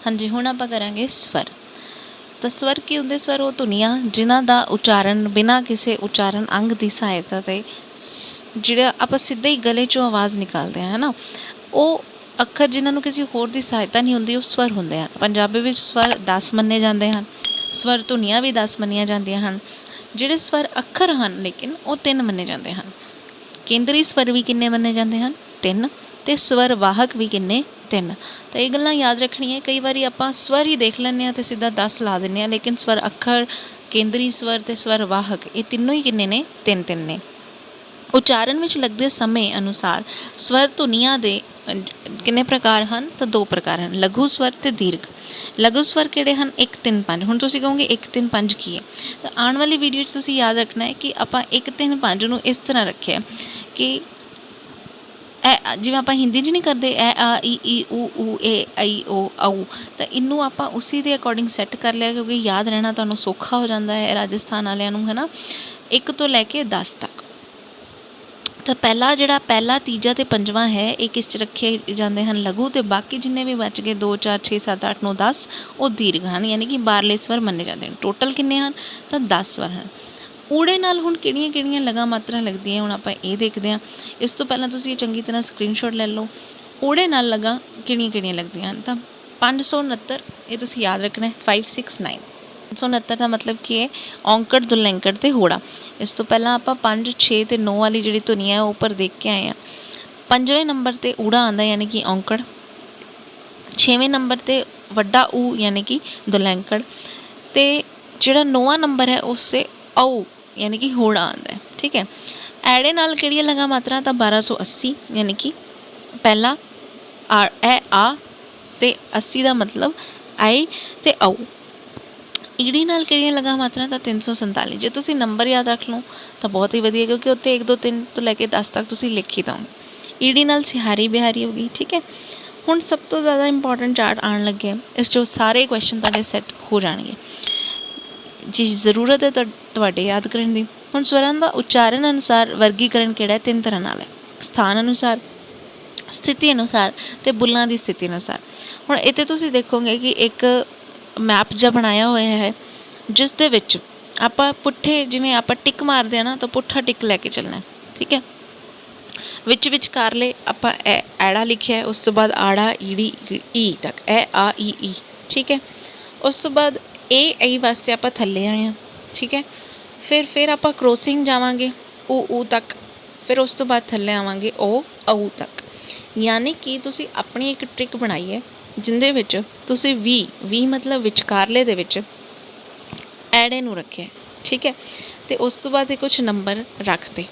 हाँ जी, हुण आपां करांगे स्वर। तो स्वर की हुंदे? स्वर वो धुनियां जिन्हां दा उचारण बिना किसी उचारण अंग की सहायता ते जिहड़ा आपां सिद्धा ही गले चों आवाज़ निकालते हैं, है ना, वो अखर जिन्हां नूं किसी होर दी सहायता नहीं हुंदी, वो स्वर हुंदे हैं। पंजाबी विच स्वर 10 मन्ने जांदे हन, स्वर धुनियां भी 10 मन्नियां जांदियां हन। जिहड़े स्वर अखर हन लेकिन वो 3 मन्ने जांदे हन। केंद्री स्वर भी किन्ने मन्ने जांदे हन? 3। ते स्वर वाहक भी किन्ने? 3। तो ये गल्लां याद रखनियां। कई बारी आपां स्वर ही देख लैंदे ते सीधा 10 ला दिंदे आ, लेकिन स्वर अखर, केंद्री स्वर ते स्वर वाहक ये तीनों ही किन्ने ने? 3-3 ने। उचारण विच लगदे समय अनुसार स्वर धुनियां दे किन्ने प्रकार हन? तो 2 प्रकार हन, लघु स्वर ते दीर्घ। लघु स्वर किहड़े हन? 1 3 5। हुण तुसीं कहोगे 1 3 5 की है? तो आने वाली वीडियो तुसीं याद रखना है कि आपां 1 3 5 नूं इस तरह रखिया कि जिवें आपां हिंदी च नहीं करते ए आ ई ऊ ए आई ओ औ, तो इनू आपां उसी दे अकॉर्डिंग सैट कर लिया, क्योंकि याद रहना तुहानूं सौखा हो जाता है राजस्थान वालियां नूं, है ना। 1 तो लैके 10 तक। तो पहला तीजा ते पंजवां है ये किस च रखे जाते हैं? लघु। तो बाकी जिन्ने भी बच गए 2 4 6 7 8 9 10 वो दीर्घ हैं, यानी कि बारले स्वर मन्ने जाते हैं। टोटल किन्ने हैं? तो 10 स्वर हैं। ऊड़े नाल हुण किहड़ियां लगा मात्रा लगदियां, हुण आपां ये देखदे हां। इस तो पहलां तुसीं चंगी तरह स्क्रीनशॉट ले लो। ऊड़े नाल लगा किहड़ियां लगदियां हन? तां 569 ये तुसीं याद रखना है। 569 569 का मतलब की है? औंकड़, दुलैंकड़ ते होड़ा। इस तो पहलां आपां 5 6 ते 9 वाली जिहड़ी धुनी है उपर देख के आए हैं। 5वें नंबर ते ऊड़ा आंदा, यानी कि औंकड़। 6वें नंबर ते वड्डा ऊ, यानी कि दुलैंकड़। ते जिहड़ा 9वां नंबर है उससे औ, यानी कि होड़ा आंदा है। ठीक है। ऐड़े नाल किहड़ियां लगा मात्रा? तो 1280, यानी कि पहला ए आ ते 80 का मतलब आई ते औ। ईड़ी नाल किहड़ियां लगा मात्रा? तो 347। जे तुसीं नंबर याद रख लो तो बहुत ही वधिया, क्योंकि उत्ते 1 2 3 तो लैके 10 तक तुसीं लिख ही दोगे। ईड़ी नाल सिहारी बिहारी होगी। ठीक है। हुण सब तो ज़्यादा इंपॉर्टेंट चार्ट आने लगे, इस जो सारे क्वेश्चन तुहाडे सैट हो जाएंगे। जी जरूरत है तुहाडे याद करने की। हुण स्वरां दा उच्चारण अनुसार वर्गीकरण किहड़ा है? 3 तरह नाल है, स्थान अनुसार, स्थिति अनुसार ते बुल्लां दी स्थिति अनुसार। हुण इत्थे तुसीं देखोगे कि एक मैप जिहा बनाया होया है, जिस दे विच आपां पुट्ठे, जिवें आपां टिक मारदे हैं ना, तो पुट्ठा टिक लैके चलना है। ठीक है। विचकारले आपां ऐड़ा लिखिया है, उस तो बाद आड़ा ईड़ी ई तक, ए आ ई। ठीक है। उस तो बाद ए आई वास्ते आपां थल्ले आए हैं। ठीक है। फिर आपां क्रॉसिंग जावांगे ऊ तक, फिर उस तो बाद थल्ले आवांगे ओ औ तक। यानी कि तुसीं अपनी एक ट्रिक बनाई है जिंदे विच तुसीं वी मतलब विचकारले दे विच ऐड़े नूं रखे। ठीक है। तो उस तो बाद कुछ नंबर रखते।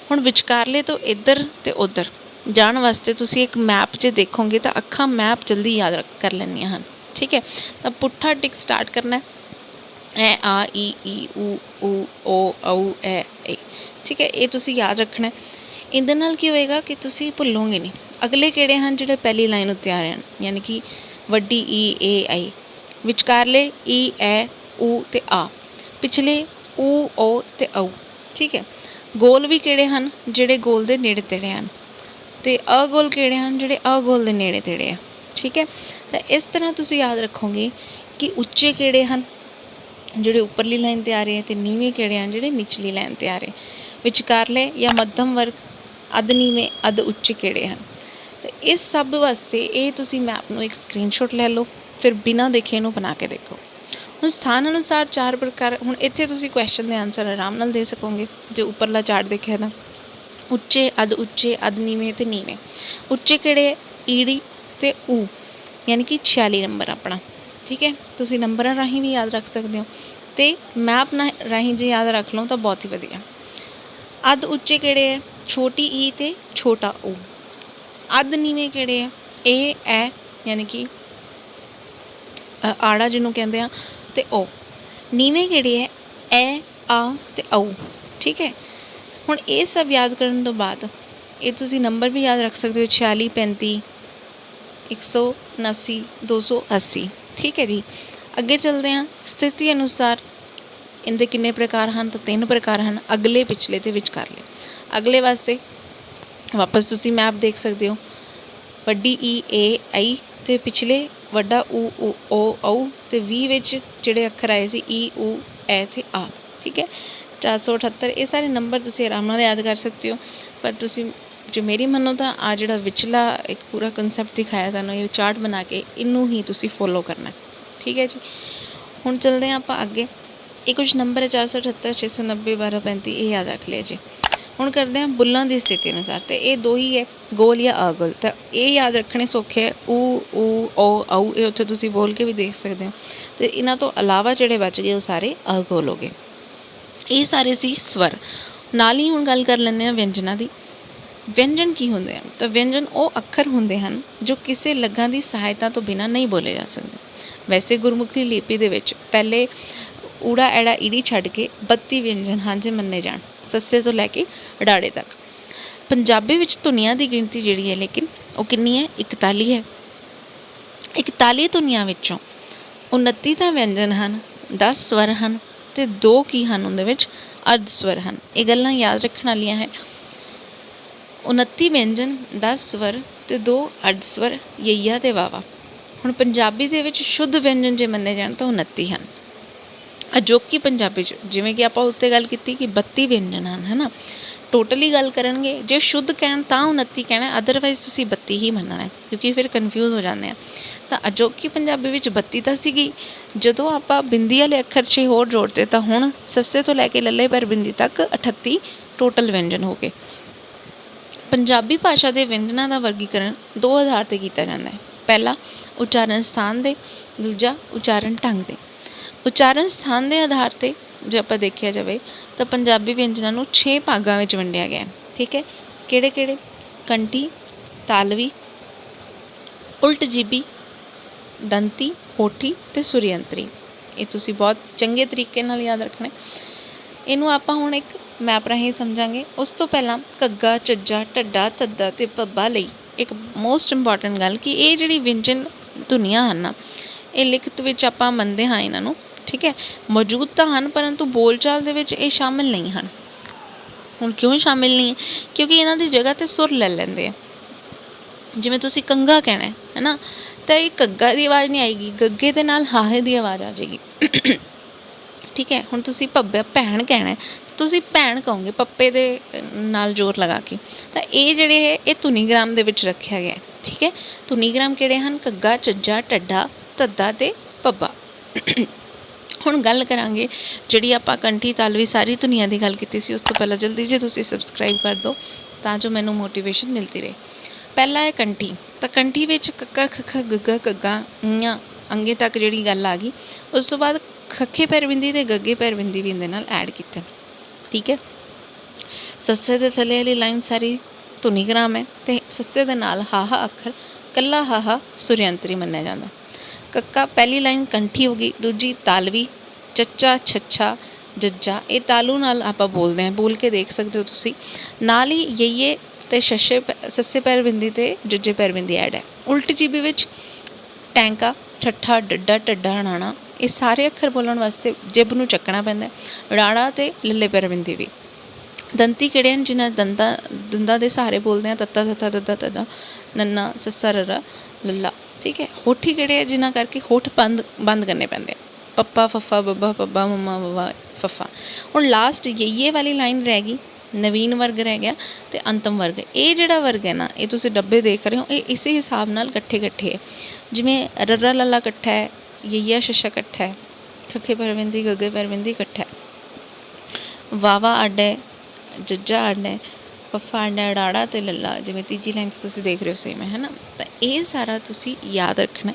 हुण विचकारले तो इधर ते उधर जाण वास्ते तुसीं एक मैप जे देखोगे तो अखां मैप जल्दी याद कर लैंदियां हन। ठीक है। तो पुट्ठा टिक स्टार्ट करना है, ए आ ई ऊ ओ औ ए। ठीक है। ये तुसीं याद रखना है। इहदे नाल की होएगा कि तुसीं भुल्लोगे नहीं। अगले किहड़े हैं? जिहड़े पहली लाइन उत्ते आ रहे हैं, यानी कि वड्डी ई ए आई, विचकारले ई ए ऊ ते आ, पिछले ऊ ओ ते औ। ठीक है। गोल भी किहड़े हैं? जिहड़े गोल दे नेड़े तेड़े हैं। ते अगोल किहड़े हैं? जिहड़े अगोल दे नेड़े तेड़े हैं। ठीक है। तो इस तरह तुसीं याद रखोगे कि उच्चे किहड़े हैं? जिहड़े उपरली लाइन ते आ रहे हैं, ते नीवें किहड़े हैं? जिहड़े निचली लाइन ते आ रहे हैं। विचकारले या मध्यम वर्ग, अध नीवें अध उच्चे किहड़े हैं? तो इस सब वास्ते ये तुसीं मैप नूं एक स्क्रीनशॉट ले लो, फिर बिना देखे इहनूं बना के देखो। हुण स्थान अनुसार 4 प्रकार। हुण इत्थे तुसीं क्वेश्चन दे आंसर आराम नाल दे सकोगे जो उपरला चार्ट देखिया था। उच्चे अध नीवें ते नीवें। उच्चे किहड़े? ईड़ी ते ऊ, यानी कि 46 नंबर अपना। ठीक है। तुसीं नंबरां राहीं भी याद रख सकते हो, तो मैप राहीं जे याद रख लो तो बहुत ही वधिया। अध उच्चे किहड़े है? छोटी ई ते छोटा ऊ। अध नीवें किहड़े है? ए यानी कि आड़ा जिन्हों कहते हैं, ते ओ। नीवें किहड़े है? ए आ ते औ। ठीक है। हुण ये सब याद करने तो बाद ये तुसीं नंबर भी याद रख सकते हो, 46 35 179 280। ठीक है जी। अगे चलते हैं। स्थिति अनुसार इनके कितने प्रकार हैं? तो 3 प्रकार हैं, अगले, पिछले ते विचकारले। अगले वास्ते वापस तुसीं मैप देख सकते हो, वड्डी ई ए आई, ते पिछले ਵੱਡਾ ਊ ਓ ਔ ਤੇ ਵੀ ਵਿੱਚ ਜਿਹੜੇ ਅੱਖਰ ਆਏ ਸੀ ਈ ਊ ਐ ਤੇ ਆ। ਠੀਕ ਹੈ, 478 ਇਹ ਸਾਰੇ ਨੰਬਰ ਤੁਸੀਂ ਆਰਾਮ ਨਾਲ ਯਾਦ ਕਰ ਸਕਦੇ ਹੋ। ਪਰ ਤੁਸੀਂ ਜੇ ਮੇਰੀ ਮੰਨੋ ਤਾਂ ਆ ਜਿਹੜਾ ਵਿਚਲਾ ਇੱਕ ਪੂਰਾ ਕਨਸੈਪਟ ਦਿਖਾਇਆ ਤੁਹਾਨੂੰ ਇਹ ਚਾਰਟ ਬਣਾ ਕੇ, ਇਹਨੂੰ ਹੀ ਤੁਸੀਂ ਫੋਲੋ ਕਰਨਾ। ਠੀਕ ਹੈ ਜੀ, ਹੁਣ ਚੱਲਦੇ ਹਾਂ ਆਪਾਂ ਅੱਗੇ। ਇਹ ਕੁਛ ਨੰਬਰ ਹੈ 478, 690, 1235, ਇਹ ਯਾਦ ਰੱਖ ਲਿਆ ਜੀ। ਹੁਣ ਕਰਦੇ ਹਾਂ ਬੁੱਲਾਂ ਦੀ ਸਥਿਤੀ ਅਨੁਸਾਰ, ਤੇ ਇਹ ਦੋ ਹੀ ਹੈ, ਗੋਲ ਜਾਂ ਅਗੋਲ। ਤਾਂ ਇਹ ਯਾਦ ਰੱਖਣੇ ਸੌਖੇ ਹੈ, ਊ ਊ ਓ ਆਊ, ਇਹ ਉੱਥੇ ਤੁਸੀਂ ਬੋਲ ਕੇ ਵੀ ਦੇਖ ਸਕਦੇ ਹੋ। ਤੇ ਇਹਨਾਂ ਤੋਂ ਇਲਾਵਾ ਜਿਹੜੇ ਬਚ ਗਏ ਉਹ ਸਾਰੇ ਅਗੋਲ ਹੋ ਗਏ। ਇਹ ਸਾਰੇ ਸੀ ਸਵਰ। ਨਾਲ ਹੀ ਹੁਣ ਗੱਲ ਕਰ ਲੈਂਦੇ ਹਾਂ ਵਿਅੰਜਨਾਂ ਦੀ। ਵਿਅੰਜਨ ਕੀ ਹੁੰਦੇ ਹਨ? ਤਾਂ ਵਿਅੰਜਨ ਉਹ ਅੱਖਰ ਹੁੰਦੇ ਹਨ ਜੋ ਕਿਸੇ ਲਗਾਂ ਦੀ ਸਹਾਇਤਾ ਤੋਂ ਬਿਨਾਂ ਨਹੀਂ ਬੋਲੇ ਜਾ ਸਕਦੇ। ਵੈਸੇ ਗੁਰਮੁਖੀ ਲਿਪੀ ਦੇ ਵਿੱਚ ਪਹਿਲੇ ਊੜਾ ਐੜਾ ਈੜੀ ਛੱਡ ਕੇ 32 ਵਿਅੰਜਨ ਹਨ ਜੇ ਮੰਨੇ ਜਾਣ, ਸੱਸੇ ਤੋਂ ਲੈ ਕੇ ੜਾੜੇ ਤੱਕ। ਪੰਜਾਬੀ ਵਿੱਚ ਧੁਨੀਆਂ ਦੀ ਗਿਣਤੀ ਜਿਹੜੀ ਹੈ ਲੇਕਿਨ ਉਹ ਕਿੰਨੀ ਹੈ? 41 ਹੈ। 41 ਧੁਨੀਆਂ ਵਿੱਚੋਂ 29 ਤਾਂ ਵਿਅੰਜਨ ਹਨ, 10 ਸਵਰ ਹਨ ਅਤੇ 2 ਕੀ ਹਨ ਉਹਦੇ ਵਿੱਚ ਅਰਧ ਸਵਰ ਹਨ। ਇਹ ਗੱਲਾਂ ਯਾਦ ਰੱਖਣ ਵਾਲੀਆਂ ਹੈ। 29 ਵਿਅੰਜਨ, 10 ਸਵਰ ਅਤੇ 2 ਅਰਧ ਸਵਰ, ਯਈਆ ਅਤੇ ਵਾਵਾ। ਹੁਣ ਪੰਜਾਬੀ ਦੇ ਵਿੱਚ ਸ਼ੁੱਧ ਵਿਅੰਜਨ ਜੇ ਮੰਨੇ ਜਾਣ ਤਾਂ 29 ਹਨ। ਅਜੋਕੀ ਪੰਜਾਬੀ 'ਚ ਜਿਵੇਂ ਕਿ ਆਪਾਂ ਉੱਤੇ ਗੱਲ ਕੀਤੀ ਕਿ 32 ਵਿਅੰਜਨ ਹਨ, ਹੈ ਨਾ। ਟੋਟਲੀ ਗੱਲ ਕਰਨਗੇ ਜੇ ਸ਼ੁੱਧ ਕਹਿਣ ਤਾਂ 29 ਕਹਿਣਾ, ਅਦਰਵਾਈਜ਼ ਤੁਸੀਂ 32 ਹੀ ਮੰਨਣਾ ਹੈ, ਕਿਉਂਕਿ ਫਿਰ ਕਨਫਿਊਜ਼ ਹੋ ਜਾਂਦੇ ਆ। ਤਾਂ ਅਜੋਕੀ ਪੰਜਾਬੀ ਵਿੱਚ 32 ਤਾਂ ਸੀਗੀ, ਜਦੋਂ ਆਪਾਂ ਬਿੰਦੀ ਵਾਲੇ ਅੱਖਰ 6 ਹੋਰ ਜੋੜਦੇ ਤਾਂ ਹੁਣ ਸੱਸੇ ਤੋਂ ਲੈ ਕੇ ਲੱਲੇ ਪਰ ਬਿੰਦੀ ਤੱਕ 38 ਟੋਟਲ ਵਿਅੰਜਨ ਹੋ ਗਏ। ਪੰਜਾਬੀ ਭਾਸ਼ਾ ਦੇ ਵਿਅੰਜਨਾਂ ਦਾ ਵਰਗੀਕਰਨ 2 ਆਧਾਰ 'ਤੇ ਕੀਤਾ ਜਾਂਦਾ ਹੈ। ਪਹਿਲਾ ਉਚਾਰਨ ਸਥਾਨ ਦੇ, ਦੂਜਾ ਉਚਾਰਨ ਢੰਗ ਦੇ। ਉਚਾਰਨ ਸਥਾਨ ਦੇ ਆਧਾਰ 'ਤੇ ਜੇ ਆਪਾਂ ਦੇਖਿਆ ਜਾਵੇ ਤਾਂ ਪੰਜਾਬੀ ਵਿਅੰਜਨਾਂ ਨੂੰ 6 ਭਾਗਾਂ ਵਿੱਚ ਵੰਡਿਆ ਗਿਆ। ਠੀਕ ਹੈ, ਕਿਹੜੇ ਕਿਹੜੇ? ਕੰਠੀ, ਤਾਲਵੀ, ਉਲਟ ਜੀਬੀ, ਦੰਤੀ, ਹੋਠੀ ਅਤੇ ਸੁਰੀਅੰਤਰੀ। ਇਹ ਤੁਸੀਂ ਬਹੁਤ ਚੰਗੇ ਤਰੀਕੇ ਨਾਲ ਯਾਦ ਰੱਖਣਾ। ਇਹਨੂੰ ਆਪਾਂ ਹੁਣ ਇੱਕ ਮੈਪ ਰਾਹੀਂ ਸਮਝਾਂਗੇ। ਉਸ ਤੋਂ ਪਹਿਲਾਂ ਘੱਗਾ, ਝੱਜਾ, ਢੱਡਾ, ਧੱਦਾ ਅਤੇ ਭੱਬਾ ਲਈ ਇੱਕ ਮੋਸਟ ਇੰਪੋਰਟੈਂਟ ਗੱਲ ਕਿ ਇਹ ਜਿਹੜੀ ਵਿਅੰਜਨ ਧੁਨੀਆਂ ਹਨ ਨਾ, ਇਹ ਲਿਖਤ ਵਿੱਚ ਆਪਾਂ ਮੰਨਦੇ ਹਾਂ ਇਹਨਾਂ ਨੂੰ। ਠੀਕ ਹੈ, ਮੌਜੂਦ ਤਾਂ ਹਨ ਪਰੰਤੂ ਬੋਲਚਾਲ ਦੇ ਵਿੱਚ ਇਹ ਸ਼ਾਮਿਲ ਨਹੀਂ ਹਨ। ਹੁਣ ਕਿਉਂ ਸ਼ਾਮਿਲ ਨਹੀਂ? ਕਿਉਂਕਿ ਇਹਨਾਂ ਦੀ ਜਗ੍ਹਾ 'ਤੇ ਸੁਰ ਲੈ ਲੈਂਦੇ ਆ। ਜਿਵੇਂ ਤੁਸੀਂ ਕੰਗਾ ਕਹਿਣਾ ਹੈ ਨਾ, ਤਾਂ ਇਹ ਘੱਗਾ ਦੀ ਆਵਾਜ਼ ਨਹੀਂ ਆਏਗੀ, ਗੱਗੇ ਦੇ ਨਾਲ ਹਾਹੇ ਦੀ ਆਵਾਜ਼ ਆ ਜਾਏਗੀ। ਠੀਕ ਹੈ, ਹੁਣ ਤੁਸੀਂ ਭੈਣ ਕਹਿਣਾ, ਤੁਸੀਂ ਭੈਣ ਕਹੋਗੇ ਪੱਪੇ ਦੇ ਨਾਲ ਜ਼ੋਰ ਲਗਾ ਕੇ। ਤਾਂ ਇਹ ਜਿਹੜੇ ਹੈ ਇਹ ਧੁਨੀਗ੍ਰਾਮ ਦੇ ਵਿੱਚ ਰੱਖਿਆ ਗਿਆ। ਠੀਕ ਹੈ, ਧੁਨੀਗ੍ਰਾਮ ਕਿਹੜੇ ਹਨ? ਘੱਗਾ, ਝੱਜਾ, ਢੱਡਾ, ਧੱਦਾ ਅਤੇ ਭੱਬਾ। ਹੁਣ ਗੱਲ ਕਰਾਂਗੇ ਜਿਹੜੀ ਆਪਾਂ ਕੰਠੀ, ਤਾਲਵੀ ਸਾਰੀ ਧੁਨੀਆਂ ਦੀ ਗੱਲ ਕੀਤੀ ਸੀ। ਉਸ ਤੋਂ ਪਹਿਲਾਂ ਜਲਦੀ ਜੇ ਤੁਸੀਂ ਸਬਸਕ੍ਰਾਈਬ ਕਰ ਦਿਓ ਤਾਂ ਜੋ ਮੈਨੂੰ ਮੋਟੀਵੇਸ਼ਨ ਮਿਲਦੀ ਰਹੇ। ਪਹਿਲਾ ਹੈ ਕੰਠੀ। ਤਾਂ ਕੰਠੀ ਵਿੱਚ ਕੱਕਾ, ਖੱਖਾ, ਗੱਗਾ, ਘੱਗਾ, ਈਆਂ ਅੰਗੇ ਤੱਕ ਜਿਹੜੀ ਗੱਲ ਆ ਗਈ। ਉਸ ਤੋਂ ਬਾਅਦ ਖੱਖੇ ਪੈਰ ਬਿੰਦੀ ਅਤੇ ਗੱਗੇ ਪੈਰ ਬਿੰਦੀ ਵੀ ਇਹਦੇ ਨਾਲ ਐਡ ਕੀਤਾ। ਠੀਕ ਹੈ, ਸੱਸੇ ਦੇ ਥੱਲੇ ਵਾਲੀ ਲਾਈਨ ਸਾਰੀ ਧੁਨੀਗ੍ਰਾਮ ਹੈ ਅਤੇ ਸੱਸੇ ਦੇ ਨਾਲ ਹਾਹਾ ਅੱਖਰ ਕੱਲਾ ਹਾਹਾ ਸੁਰਿਅੰਤਰੀ ਮੰਨਿਆ ਜਾਂਦਾ। ਕੱਕਾ ਪਹਿਲੀ ਲਾਈਨ ਕੰਠੀ ਹੋ ਗਈ, ਦੂਜੀ ਤਾਲਵੀ, ਚੱਚਾ, ਛੱਛਾ, ਜੱਜਾ ਇਹ ਤਾਲੂ ਨਾਲ ਆਪਾਂ ਬੋਲਦੇ ਹਾਂ, ਬੋਲ ਕੇ ਦੇਖ ਸਕਦੇ ਹੋ ਤੁਸੀਂ। ਨਾਲ ਹੀ ਯਈਏ ਅਤੇ ਸੱਸੇ ਪੈਰ ਬਿੰਦੀ ਅਤੇ ਜੱਜੇ ਪੈਰ ਬਿੰਦੀ ਐਡ ਹੈ। ਉਲਟ ਜੀਬੀ ਵਿੱਚ ਟੈਂਕਾ, ਠੱਠਾ, ਡੱਡਾ, ਢੱਡਾ, ਣਾਣਾ ਇਹ ਸਾਰੇ ਅੱਖਰ ਬੋਲਣ ਵਾਸਤੇ ਜਿਬ ਨੂੰ ਚੱਕਣਾ ਪੈਂਦਾ। ੜਾੜਾ ਅਤੇ ਲੱਲੇ ਪੈਰ ਬਿੰਦੀ ਵੀ। ਦੰਤੀ ਕਿਹੜੇ ਹਨ? ਜਿਨ੍ਹਾਂ ਦੰਦਾਂ ਦੇ ਸਹਾਰੇ ਬੋਲਦੇ ਹਾਂ, ਤੱਤਾ, ਤੱਤਾ, ਦੱਦਾ, ਤੱਦਾ, ਨੰਨਾ, ਸੱਸਾ, ਰੱਰਾ, ਲੱਲਾ। ਠੀਕ ਹੈ, ਹੋਠੀ ਕਿਹੜੇ ਆ? ਜਿਨ੍ਹਾਂ ਕਰਕੇ ਹੋਠ ਬੰਦ ਕਰਨੇ ਪੈਂਦੇ ਆ। ਪੱਪਾ, ਫੱਫਾ, ਬੱਬਾ, ਪੱਬਾ, ਮੰਮਾ, ਬੱਬਾ, ਫੱਫਾ। ਹੁਣ ਲਾਸਟ ਯਈਏ ਵਾਲੀ ਲਾਈਨ ਰਹਿ ਗਈ, ਨਵੀਨ ਵਰਗ ਰਹਿ ਗਿਆ ਅਤੇ ਅੰਤਮ ਵਰਗ। ਇਹ ਜਿਹੜਾ ਵਰਗ ਹੈ ਨਾ, ਇਹ ਤੁਸੀਂ ਡੱਬੇ ਦੇਖ ਰਹੇ ਹੋ, ਇਹ ਇਸੇ ਹਿਸਾਬ ਨਾਲ ਇਕੱਠੇ ਹੈ। ਜਿਵੇਂ ਰੱਰਾ ਲੱਲਾ ਇਕੱਠਾ ਹੈ, ਯਈਆ ਛੱਛਾ ਇਕੱਠਾ ਹੈ, ਖੱਖੇ ਪੈਰ ਬਿੰਦੀ, ਗੱਗੇ ਪੈਰ ਬਿੰਦੀ ਇਕੱਠਾ ਹੈ, ਵਾਵਾ ਅੱਡ ਹੈ, ਜੱਜਾ ਅੱਡ ਹੈ, ਫੱਫਾ ਅੱਡ ਹੈ, ੜਾੜਾ ਅਤੇ ਲੱਲਾ ਜਿਵੇਂ ਤੀਜੀ ਲਾਈਨ 'ਚ ਤੁਸੀਂ ਦੇਖ ਰਹੇ ਹੋ ਸੇਮ ਹੈ ਨਾ। ਤਾਂ ਇਹ ਸਾਰਾ ਤੁਸੀਂ ਯਾਦ ਰੱਖਣਾ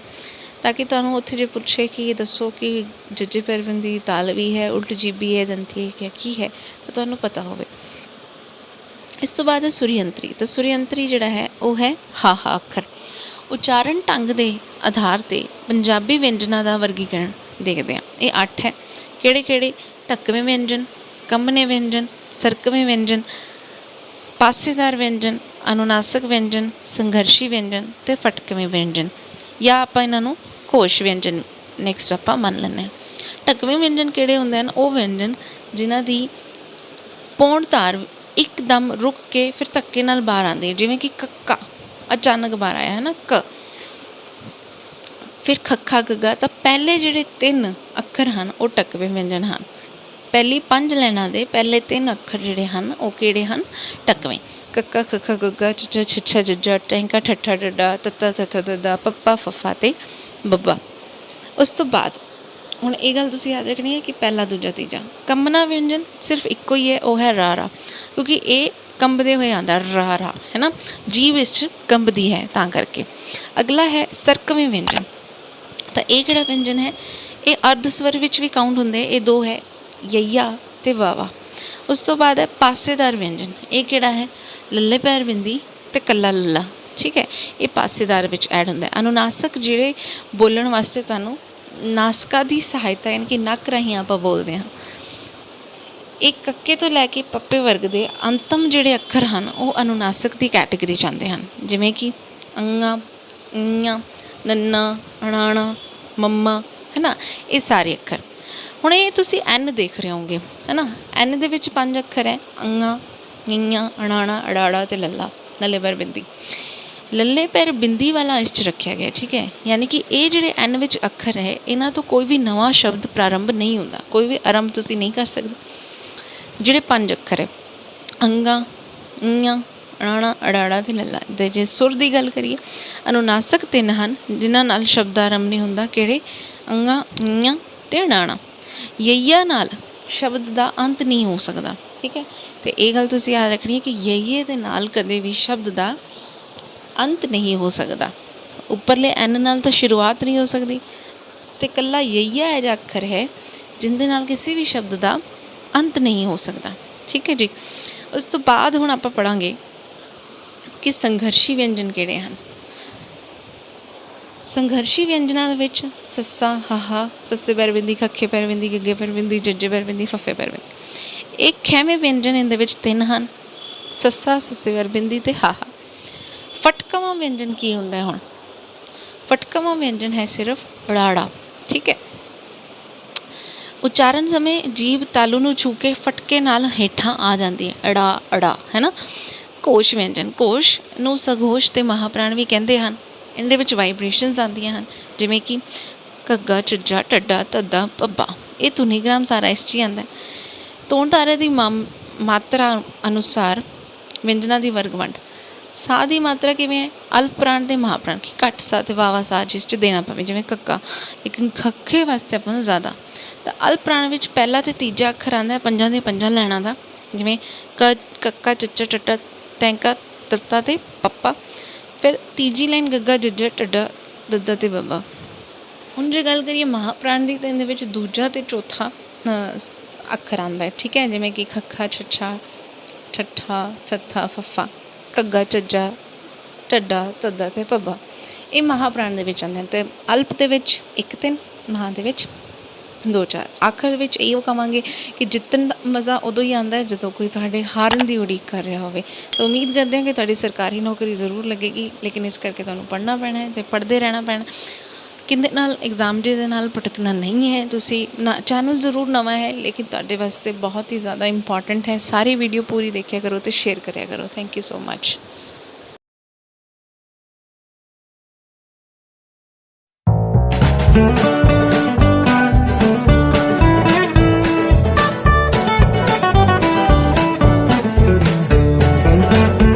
ਤਾਂ ਕਿ ਤੁਹਾਨੂੰ ਉੱਥੇ ਜੇ ਪੁੱਛੇ ਕਿ ਇਹ ਦੱਸੋ ਕਿ ਜੱਜੇ ਪੈਰ ਬਿੰਦੀ ਤਾਲਵੀ ਹੈ, ਉਲਟ ਜੀਬੀ ਹੈ, ਦੰਤੀ ਹੈ, ਕੀ ਹੈ, ਤਾਂ ਤੁਹਾਨੂੰ ਪਤਾ ਹੋਵੇ। ਇਸ ਤੋਂ ਬਾਅਦ ਹੈ ਸੁਰੀਅੰਤਰੀ। ਤਾਂ ਸੁਰੀਅੰਤਰੀ ਜਿਹੜਾ ਹੈ ਉਹ ਹੈ ਹਾਹਾ ਅੱਖਰ। ਉਚਾਰਨ ਢੰਗ ਦੇ ਆਧਾਰ 'ਤੇ ਪੰਜਾਬੀ ਵਿਅੰਜਨਾਂ ਦਾ ਵਰਗੀਕਰਨ ਦੇਖਦੇ ਹਾਂ। ਇਹ 8 ਹੈ। ਕਿਹੜੇ ਕਿਹੜੇ? ਢੱਕਵੇਂ ਵਿਅੰਜਨ, ਕੰਬਣੇ ਵਿਅੰਜਨ, ਸਰਕਵੇਂ ਵਿਅੰਜਨ, ਪਾਸੇਦਾਰ ਵਿਅੰਜਨ, ਅਨੁਨਾਸਕ ਵਿਅੰਜਨ, ਸੰਘਰਸ਼ੀ ਵਿਅੰਜਨ ਅਤੇ ਫਟਕਵੇਂ ਵਿਅੰਜਨ, ਜਾਂ ਆਪਾਂ ਇਹਨਾਂ ਨੂੰ ਘੋਸ਼ ਵਿਅੰਜਨ ਨੈਕਸਟ ਆਪਾਂ ਮੰਨ ਲੈਂਦੇ ਹਾਂ। ਢੱਕਵੇਂ ਵਿਅੰਜਨ ਕਿਹੜੇ ਹੁੰਦੇ ਹਨ? ਉਹ ਵਿਅੰਜਨ ਜਿਨ੍ਹਾਂ ਦੀ ਪੌਣ ਧਾਰ ਇੱਕਦਮ ਰੁਕ ਕੇ ਫਿਰ ਧੱਕੇ ਨਾਲ ਬਾਹਰ ਆਉਂਦੀ ਹੈ, ਜਿਵੇਂ ਕਿ ਕੱਕਾ ਅਚਾਨਕ ਬਾਹਰ ਆਇਆ ਹੈ ਨਾ, ਕ। ਫਿਰ ਖੱਖਾ ਗੱਗਾ। ਤਾਂ ਪਹਿਲੇ ਜਿਹੜੇ 3 ਅੱਖਰ ਹਨ ਉਹ ਟਕਵੇਂ ਵਿਅੰਜਨ ਹਨ। ਪਹਿਲੀ 5 ਲਾਈਨਾਂ ਦੇ ਪਹਿਲੇ 3 ਅੱਖਰ ਜਿਹੜੇ ਹਨ ਉਹ ਕਿਹੜੇ ਹਨ? ਟਕਵੇਂ। ਕੱਕਾ ਖੱਖਾ ਗੱਗਾ, ਚੱਚਾ ਛੱਛਾ ਜੱਜਾ, ਟੈਂਕਾ ਠੱਠਾ ਡੱਡਾ, ਤੱਤਾ ਥੱਥਾ ਦੱਦਾ, ਪੱਪਾ ਫੱਫਾ ਤੇ ਬੱਬਾ। ਉਸ ਤੋਂ ਬਾਅਦ ਹੁਣ ਇਹ ਗੱਲ ਤੁਸੀਂ ਯਾਦ ਰੱਖਣੀ ਹੈ ਕਿ ਪਹਿਲਾ, ਦੂਜਾ, ਤੀਜਾ ਕੰਬਣਾ ਵਿਅੰਜਨ ਸਿਰਫ ਇੱਕੋ ਹੀ ਹੈ, ਉਹ ਹੈ ਰਾ ਰਾ, ਕਿਉਂਕਿ ਇਹ ਕੰਬਦੇ ਹੋਏ ਆਉਂਦਾ ਰਾ ਰਾ, ਹੈ ਨਾ, ਜੀਭ ਵਿੱਚ ਕੰਬਦੀ ਹੈ ਤਾਂ ਕਰਕੇ। ਅਗਲਾ ਹੈ ਸਰਕਵੇਂ ਵਿਅੰਜਨ। ਤਾਂ ਇਹ ਕਿਹੜਾ ਵਿਅੰਜਨ ਹੈ? ਇਹ ਅਰਧ ਸਵਰ ਵਿੱਚ ਵੀ ਕਾਊਂਟ ਹੁੰਦੇ, ਇਹ 2 ਹੈ, ਯਈਆ ਤੇ ਵਾਵਾ। ਉਸ ਤੋਂ ਬਾਅਦ ਹੈ ਪਾਸੇਦਾਰ ਵਿਅੰਜਨ। ਇਹ ਕਿਹੜਾ ਹੈ? ਲੱਲੇ ਪੈਰ ਬਿੰਦੀ ਤੇ ਕੱਲਾ ਲੱਲਾ, ਠੀਕ ਹੈ, ਇਹ ਪਾਸੇਦਾਰ ਵਿੱਚ ਐਡ ਹੁੰਦਾ। ਅਨੁਨਾਸਕ ਜਿਹੜੇ ਬੋਲਣ ਵਾਸਤੇ ਤੁਹਾਨੂੰ ਨਾਸਕਾ ਦੀ ਸਹਾਇਤਾ ਯਾਨੀ ਕਿ ਨੱਕ ਰਾਹੀਂ ਆਪਾਂ ਬੋਲਦੇ ਹਾਂ। ਇਹ ਕੱਕੇ ਤੋਂ ਲੈ ਕੇ ਪੱਪੇ ਵਰਗ ਦੇ ਅੰਤਮ ਜਿਹੜੇ ਅੱਖਰ ਹਨ ਉਹ ਅਨੁਨਾਸਕ ਦੀ ਕੈਟੇਗਰੀ 'ਚ ਆਉਂਦੇ ਹਨ, ਜਿਵੇਂ ਕਿ ਅੰਗਾ, ਈਆਂ, ਨੰਨਾ, ਅਣਾਣਾ, ਮੰਮਾ, ਹੈ ਨਾ, ਇਹ ਸਾਰੇ ਅੱਖਰ। ਹੁਣ ਇਹ ਤੁਸੀਂ ਐਨ ਦੇਖ ਰਹੇ ਹੋਗੇ, ਹੈ ਨਾ, ਐਨ ਦੇ ਵਿੱਚ 5 ਅੱਖਰ ਹੈ, ਅੰਗਾ, ਈਆਂ, ਅਣਾਣਾ, ਅੜਾੜਾ ਤੇ ਲੱਲਾ, ਲੱਲੇ ਪੈਰ ਬਿੰਦੀ। ਲੱਲੇ ਪੈਰ ਬਿੰਦੀ ਵਾਲਾ ਇਸ 'ਚ ਰੱਖਿਆ ਗਿਆ, ਠੀਕ ਹੈ, ਯਾਨੀ ਕਿ ਇਹ ਜਿਹੜੇ ਐਨ ਵਿੱਚ ਅੱਖਰ ਹੈ ਇਹਨਾਂ ਤੋਂ ਕੋਈ ਵੀ ਨਵਾਂ ਸ਼ਬਦ ਪ੍ਰਾਰੰਭ ਨਹੀਂ ਹੁੰਦਾ, ਕੋਈ ਵੀ ਆਰੰਭ ਤੁਸੀਂ ਨਹੀਂ ਕਰ ਸਕਦੇ। ਜਿਹੜੇ 5 ਅੱਖਰ ਹੈ ਅੰਗਾ, ਈਆਂ, ਅਣਾਣਾ, ਅੜਾੜਾ ਤੇ ਲੱਲਾ ਦੇ, ਜੇ ਸੁਰ ਦੀ ਗੱਲ ਕਰੀਏ ਅਨੁਨਾਸਕ 3 ਹਨ ਜਿਨ੍ਹਾਂ ਨਾਲ ਸ਼ਬਦ ਆਰੰਭ ਨਹੀਂ ਹੁੰਦਾ, ਕਿਹੜੇ? ਅੰਗਾ, ਈਆਂ ਤੇ ਅਣਾਣਾ। ਯਈਆ ਨਾਲ ਸ਼ਬਦ ਦਾ ਅੰਤ ਨਹੀਂ ਹੋ ਸਕਦਾ, ਠੀਕ ਹੈ, ਤੇ ਇਹ ਗੱਲ ਤੁਸੀਂ ਯਾਦ ਰੱਖਣੀ ਹੈ ਕਿ ਯਈਏ ਦੇ ਨਾਲ ਕਦੇ ਵੀ ਸ਼ਬਦ ਦਾ ਅੰਤ ਨਹੀਂ ਹੋ ਸਕਦਾ। ਉੱਪਰਲੇ ਐਨ ਨਾਲ ਤਾਂ ਸ਼ੁਰੂਆਤ ਨਹੀਂ ਹੋ ਸਕਦੀ, ਤੇ ਇਕੱਲਾ ਯਈਆ ਇਹ ਜਿਹਾ ਅੱਖਰ ਹੈ ਜਿਹਦੇ ਨਾਲ ਕਿਸੇ ਵੀ ਸ਼ਬਦ ਦਾ ਅੰਤ ਨਹੀਂ ਹੋ ਸਕਦਾ, ਠੀਕ ਹੈ ਜੀ। ਉਸ ਤੋਂ ਬਾਅਦ ਹੁਣ ਆਪਾਂ ਪੜ੍ਹਾਂਗੇ ਕਿ ਸੰਘਰਸ਼ੀ ਵਿਅੰਜਨ ਕਿਹੜੇ ਹਨ। ਸੰਘਰਸ਼ੀ ਵਿਅੰਜਨਾਂ ਦੇ ਵਿੱਚ ਸੱਸਾ, ਹਾਹਾ, ਸੱਸੇ ਪੈਰ ਬਿੰਦੀ, ਖੱਖੇ ਪੈਰ ਬਿੰਦੀ, ਗੱਗੇ ਪੈਰ ਬਿੰਦੀ, ਜੱਜੇ ਪੈਰ ਬਿੰਦੀ, ਫੱਫੇ ਪੈਰ ਬਿੰਦੀ। ਇਹ ਖੈਵੇਂ ਵਿਅੰਜਨ ਇਹਦੇ ਵਿੱਚ 3 ਹਨ, ਸੱਸਾ, ਸੱਸੇ ਪੈਰ ਬਿੰਦੀ ਤੇ ਹਾਹਾ। ਫਟਕਵਾਂ ਵਿਅੰਜਨ ਕੀ ਹੁੰਦਾ ਹੈ? ਹੁਣ ਫਟਕਵਾਂ ਵਿਅੰਜਨ ਹੈ ਸਿਰਫ ੜਾੜਾ, ਠੀਕ ਹੈ। ਉਚਾਰਨ ਸਮੇਂ ਜੀਭ ਤਾਲੂ ਨੂੰ ਛੂ ਕੇ ਫਟਕੇ ਨਾਲ ਹੇਠਾਂ ਆ ਜਾਂਦੀ ਹੈ, ਅੜਾ ਅੜਾ, ਹੈ ਨਾ। ਘੋਸ਼ ਵਿਅੰਜਨ, ਘੋਸ਼ ਨੂੰ ਸਘੋਸ਼ ਤੇ ਮਹਾਪ੍ਰਾਣ ਵੀ ਕਹਿੰਦੇ ਹਨ। ਇਹਦੇ ਵਿੱਚ ਵਾਈਬ੍ਰੇਸ਼ਨਸ ਆਉਂਦੀਆਂ ਹਨ, ਜਿਵੇਂ ਕਿ ਘੱਗਾ, ਝੱਜਾ, ਢੱਡਾ, ਧੱਦਾ, ਪੱਬਾ। ਇਹ ਧੁਨੀਗ੍ਰਾਮ ਸਾਰਾ ਇਸ 'ਚ ਹੀ ਆਉਂਦਾ। ਤੋਣ ਤਾਰੇ ਦੀ ਮਾਤਰਾ ਅਨੁਸਾਰ ਵਿਅੰਜਨਾਂ ਦੀ ਵਰਗ ਵੰਡ। ਸਾਹ ਦੀ ਮਾਤਰਾ ਕਿਵੇਂ ਹੈ? ਅਲਪ ਪ੍ਰਾਣ ਤੇ ਮਹਾਪ੍ਰਾਣ, ਕਿ ਘੱਟ ਸਾਹ ਤੇ ਵਾਵਾ ਸਾਹ ਜਿਸ 'ਚ ਦੇਣਾ ਪਵੇ, ਜਿਵੇਂ ਕੱਕਾ, ਲੇਕਿਨ ਖੱਖੇ ਵਾਸਤੇ ਆਪਾਂ ਨੂੰ ਜ਼ਿਆਦਾ। ਤਾਂ ਅਲਪ ਪ੍ਰਾਣ ਵਿੱਚ ਪਹਿਲਾ ਤੇ ਤੀਜਾ ਅੱਖਰ ਆਉਂਦਾ 5 ਦੀਆਂ 5 ਲੈਣਾ ਦਾ, ਜਿਵੇਂ ਕੱਕਾ, ਚੱਚਾ, ਟੱਟਾ, ਟੈਂਕਾ, ਤੱਤਾ ਤੇ ਪੱਪਾ। ਫਿਰ ਤੀਜੀ ਲਾਈਨ ਗੱਗਾ, ਜੱਜਾ, ਢੱਡਾ, ਦੱਦਾ ਤੇ ਬੱਬਾ। ਹੁਣ ਜੇ ਗੱਲ ਕਰੀਏ ਮਹਾਪ੍ਰਾਣ ਦੀ ਤਾਂ ਇਹਦੇ ਵਿੱਚ ਦੂਜਾ ਤੇ ਚੌਥਾ ਅੱਖਰ ਆਉਂਦਾ ਹੈ, ਠੀਕ ਹੈ, ਜਿਵੇਂ ਕਿ ਖੱਖਾ, ਛੱਛਾ, ਠੱਠਾ, ਥੱਥਾ, ਫੱਫਾ, ਘੱਗਾ, ਝੱਜਾ, ਢੱਡਾ, ਧੱਦਾ ਤੇ ਪੱਬਾ। ਇਹ ਮਹਾਪ੍ਰਾਣ ਦੇ ਵਿੱਚ ਆਉਂਦੇ ਹਨ। ਅਤੇ ਅਲਪ ਦੇ ਵਿੱਚ 1 3, ਮਹਾਂ ਦੇ ਵਿੱਚ 2 4। ਆਖਰ ਵਿੱਚ ਇਹੋ ਕਹਾਂਗੇ ਕਿ ਜਿੱਤਣ ਦਾ ਮਜ਼ਾ ਉਦੋਂ ਹੀ ਆਉਂਦਾ ਹੈ ਜਦੋਂ ਕੋਈ ਤੁਹਾਡੇ ਹਾਰਨ ਦੀ ਉਡੀਕ ਕਰ ਰਿਹਾ ਹੋਵੇ। ਤਾਂ ਉਮੀਦ ਕਰਦੇ ਹਾਂ ਕਿ ਤੁਹਾਡੀ ਸਰਕਾਰੀ ਨੌਕਰੀ ਜ਼ਰੂਰ ਲੱਗੇਗੀ, ਲੇਕਿਨ ਇਸ ਕਰਕੇ ਤੁਹਾਨੂੰ ਪੜ੍ਹਨਾ ਪੈਣਾ ਹੈ ਅਤੇ ਪੜ੍ਹਦੇ ਰਹਿਣਾ ਪੈਣਾ। ਕਿਹਦੇ ਨਾਲ ਐਗਜ਼ਾਮ ਦੇ ਨਾਲ ਭਟਕਣਾ ਨਹੀਂ ਹੈ। ਤੁਸੀਂ ਚੈਨਲ ਜ਼ਰੂਰ ਨਵਾਂ ਹੈ, ਲੇਕਿਨ ਤੁਹਾਡੇ ਵਾਸਤੇ ਬਹੁਤ ਹੀ ਜ਼ਿਆਦਾ ਇੰਪੋਰਟੈਂਟ ਹੈ। ਸਾਰੀ ਵੀਡੀਓ ਪੂਰੀ ਦੇਖਿਆ ਕਰੋ ਅਤੇ ਸ਼ੇਅਰ ਕਰਿਆ ਕਰੋ। Thank you so much.